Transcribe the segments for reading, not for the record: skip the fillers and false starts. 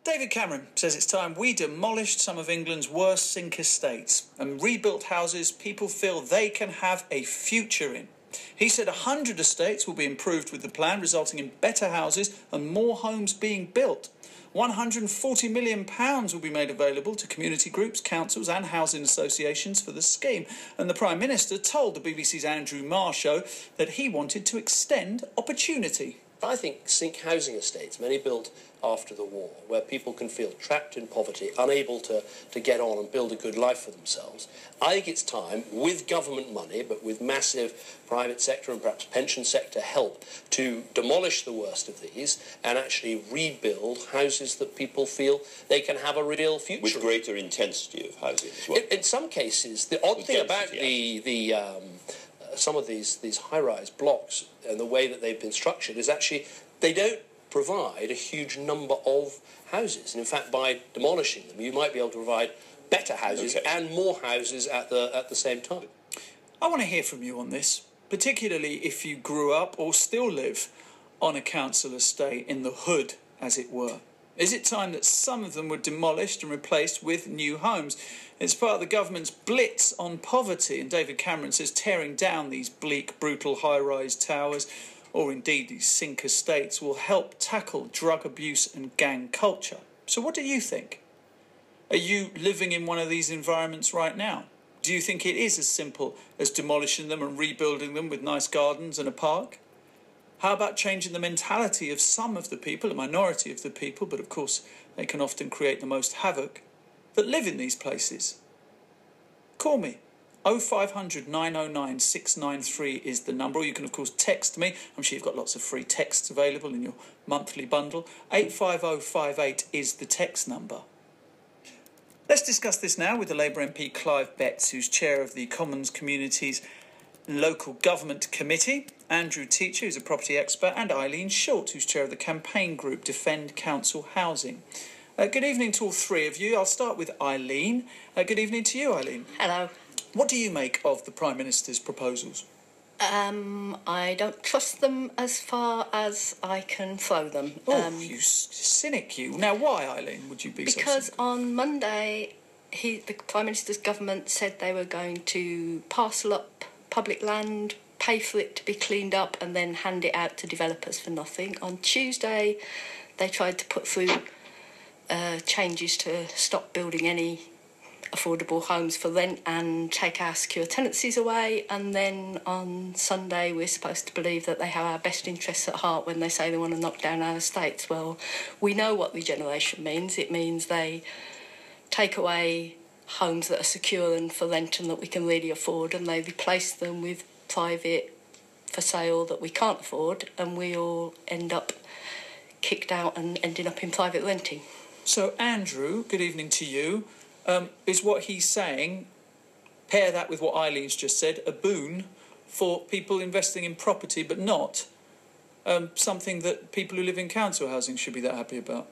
David Cameron says it's time we demolished some of England's worst sink estates and rebuilt houses people feel they can have a future in. He said 100 estates will be improved with the plan, resulting in better houses and more homes being built. £140 million will be made available to community groups, councils and housing associations for the scheme. And the Prime Minister told the BBC's Andrew Marr show that he wanted to extend opportunity. I think sink housing estates, many built after the war, where people can feel trapped in poverty, unable to get on and build a good life for themselves. I think it's time, with government money, but with massive private sector and perhaps pension sector help, to demolish the worst of these and actually rebuild houses that people feel they can have a real future. With greater intensity of housing as well. In some cases, the odd thing about some of these high-rise blocks and the way that they've been structured is actually they don't provide a huge number of houses. And in fact, by demolishing them, you might be able to provide better houses and more houses at the same time. I want to hear from you on this, particularly if you grew up or still live on a council estate in the hood, as it were. Is it time that some of them were demolished and replaced with new homes? It's part of the government's blitz on poverty, and David Cameron says tearing down these bleak, brutal high-rise towers, or indeed these sink estates, will help tackle drug abuse and gang culture. So what do you think? Are you living in one of these environments right now? Do you think it is as simple as demolishing them and rebuilding them with nice gardens and a park? How about changing the mentality of some of the people, a minority of the people, but of course they can often create the most havoc, that live in these places? Call me. 0500 909 693 is the number, or you can of course text me. I'm sure you've got lots of free texts available in your monthly bundle. 85058 is the text number. Let's discuss this now with the Labour MP Clive Betts, who's chair of the Commons Communities Local Government Committee, Andrew Teacher, who's a property expert, and Eileen Short, who's chair of the campaign group Defend Council Housing. Good evening to all three of you. I'll start with Eileen. Good evening to you, Eileen. Hello. What do you make of the Prime Minister's proposals? I don't trust them as far as I can throw them. You cynic, you. Now, why, Eileen, would you be so Because cynical? on Monday, the Prime Minister's government said they were going to parcel up public land, pay for it to be cleaned up and then hand it out to developers for nothing. On Tuesday, they tried to put through changes to stop building any affordable homes for rent and take our secure tenancies away. And then on Sunday, we're supposed to believe that they have our best interests at heart when they say they want to knock down our estates. Well, we know what regeneration means. It means they take away homes that are secure and for rent and that we can really afford, and they replace them with private for sale that we can't afford, and we all end up kicked out and ending up in private renting. So, Andrew, good evening to you. Is what he's saying, pair that with what Eileen's just said, a boon for people investing in property, but not something that people who live in council housing should be that happy about?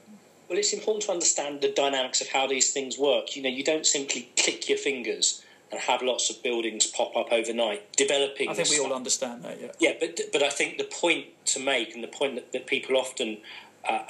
Well, it's important to understand the dynamics of how these things work. You know, you don't simply click your fingers and have lots of buildings pop up overnight. Developing. I think we all understand that, yeah. Yeah, but I think the point to make, and the point that people often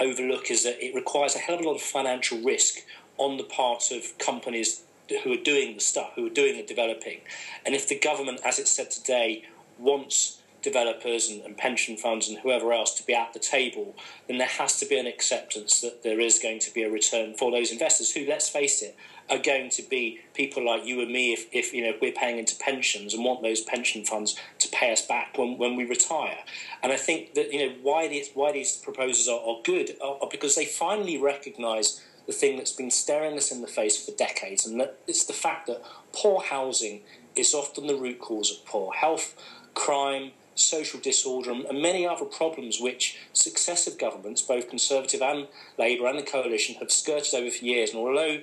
overlook, is that it requires a hell of a lot of financial risk on the part of companies who are doing the stuff, who are doing the developing. And if the government, as it said today, wants developers and pension funds and whoever else to be at the table, then there has to be an acceptance that there is going to be a return for those investors who, let's face it, are going to be people like you and me if we're paying into pensions and want those pension funds to pay us back when we retire. And I think that why these proposals are good are because they finally recognise the thing that's been staring us in the face for decades, and that it's the fact that poor housing is often the root cause of poor health, crime, social disorder and many other problems which successive governments, both Conservative and Labour and the Coalition, have skirted over for years. And although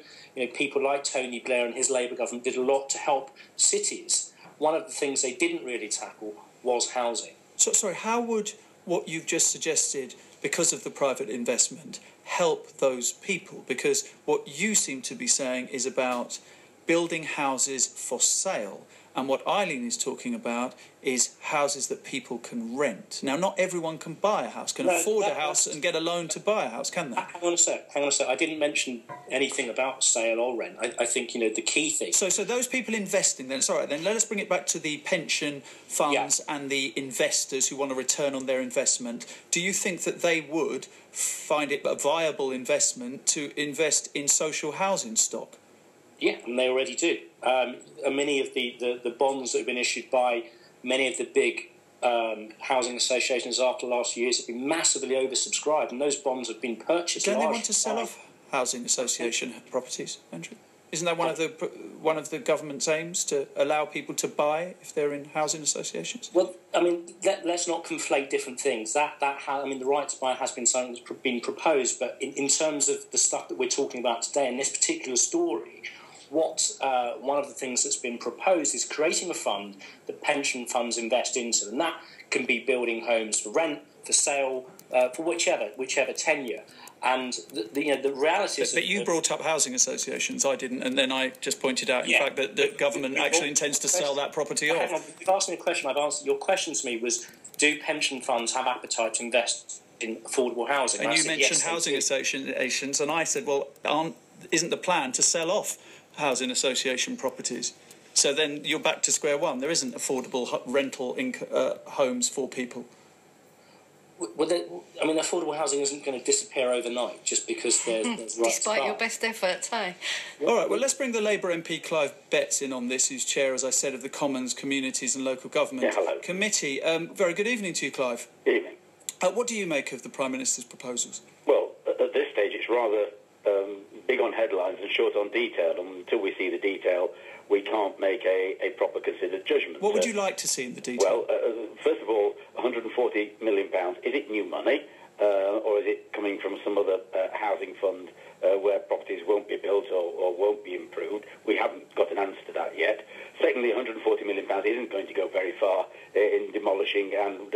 people like Tony Blair and his Labour government did a lot to help cities, one of the things they didn't really tackle was housing. So, sorry, how would what you've just suggested, because of the private investment, help those people? Because what you seem to be saying is about building houses for sale And what Eileen is talking about is houses that people can rent. Now, not everyone can buy a house, can afford a house and get a loan to buy a house, can they? Hang on a sec. I didn't mention anything about sale or rent. I think, the key thing... So those people investing then, then let us bring it back to the pension funds and the investors who want a return on their investment. Do you think that they would find it a viable investment to invest in social housing stock? Yeah, and they already do. Many of the bonds that have been issued by many of the big housing associations after the last few years have been massively oversubscribed, and those bonds have been purchased. Don't they want to sell off housing association properties, Andrew? Isn't that one of the government's aims, to allow people to buy if they're in housing associations? Well, let's not conflate different things. The right to buy has been something that's been proposed, but in terms of the stuff that we're talking about today in this particular story, one of the things that's been proposed is creating a fund that pension funds invest into, and that can be building homes for rent, for sale, for whichever tenure. And the reality is... But you brought up housing associations, I didn't, and then I just pointed out, in fact, that the government actually intends to sell that property off. You've asked me a question, I've answered. Your question to me was, do pension funds have appetite to invest in affordable housing? And you mentioned housing associations, and I said, well, isn't the plan to sell off housing association properties? So then you're back to square one. There isn't affordable rental homes for people. Well, affordable housing isn't going to disappear overnight just because there's despite your best efforts, hey? All right, well, let's bring the Labour MP Clive Betts in on this, who's chair, as I said, of the Commons, Communities and Local Government Committee. Very good evening to you, Clive. Good evening. What do you make of the Prime Minister's proposals? Well, at this stage, it's rather big on headlines and short on detail. And until we see the detail, we can't make a proper considered judgment. What would you like to see in the detail? Well, first of all, £140 million, is it new money, or is it coming from some other housing fund where properties won't be built or won't be improved? We haven't got an answer to that yet. Secondly, £140 million isn't going to go very far in demolishing and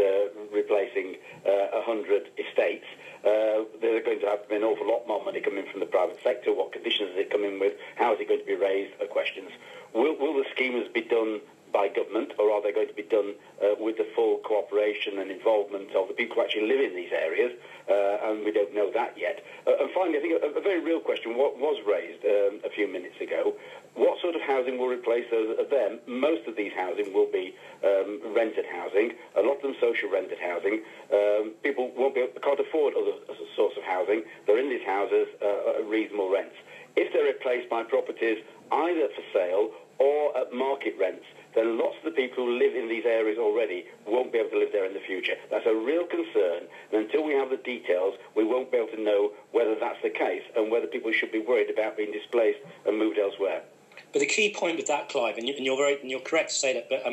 replacing 100 estates. There's going to have to be an awful lot more money coming from the private sector. What conditions is it coming with? How is it going to be raised? Are questions. Will the schemes be done by government, or are they going to be done with the full cooperation and involvement of the people who actually live in these areas? And we don't know that yet. And finally, I think a very real question was raised a few minutes ago. What sort of housing will replace those that are there? Most of these housing will be rented housing, a lot of them social rented housing. People can't afford other sorts of housing. They're in these houses at reasonable rents. If they're replaced by properties either for sale or at market rents, then lots of the people who live in these areas already won't be able to live there in the future. That's a real concern, and until we have the details, we won't be able to know whether that's the case and whether people should be worried about being displaced and moved elsewhere. But the key point with that, Clive, and you're correct to say that, but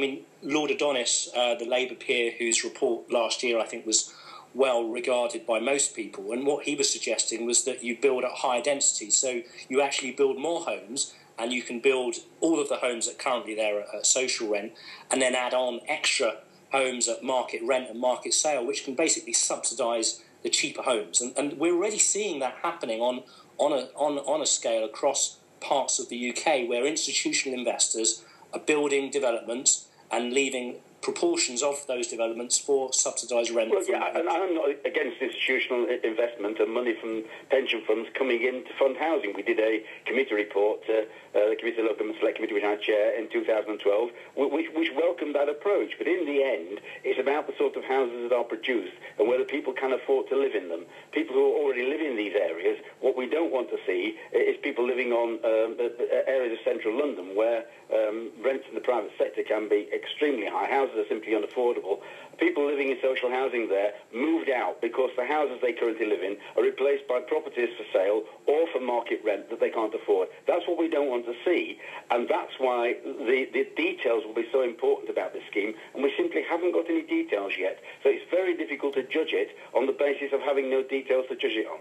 Lord Adonis, the Labour peer whose report last year I think was well regarded by most people, and what he was suggesting was that you build at higher density, so you actually build more homes, and you can build all of the homes that currently there at social rent, and then add on extra homes at market rent and market sale, which can basically subsidise the cheaper homes. And we're already seeing that happening on a scale across parts of the UK, where institutional investors are building developments and leaving proportions of those developments for subsidised rent. Well, yeah, and I'm not against institutional investment and money from pension funds coming in to fund housing. We did a committee report, the Committee of Local Government Select Committee, which I chair, in 2012, which welcomed that approach. But in the end, it's about the sort of houses that are produced and whether people can afford to live in them. People who already live in these areas, what we don't want to see is people living on areas of central London where rents in the private sector can be extremely high. Houses are simply unaffordable. People living in social housing there moved out because the houses they currently live in are replaced by properties for sale or for market rent that they can't afford. That's what we don't want to see, and that's why the details will be so important about this scheme, and we simply haven't got any details yet. So it's very difficult to judge it on the basis of having no details to judge it on.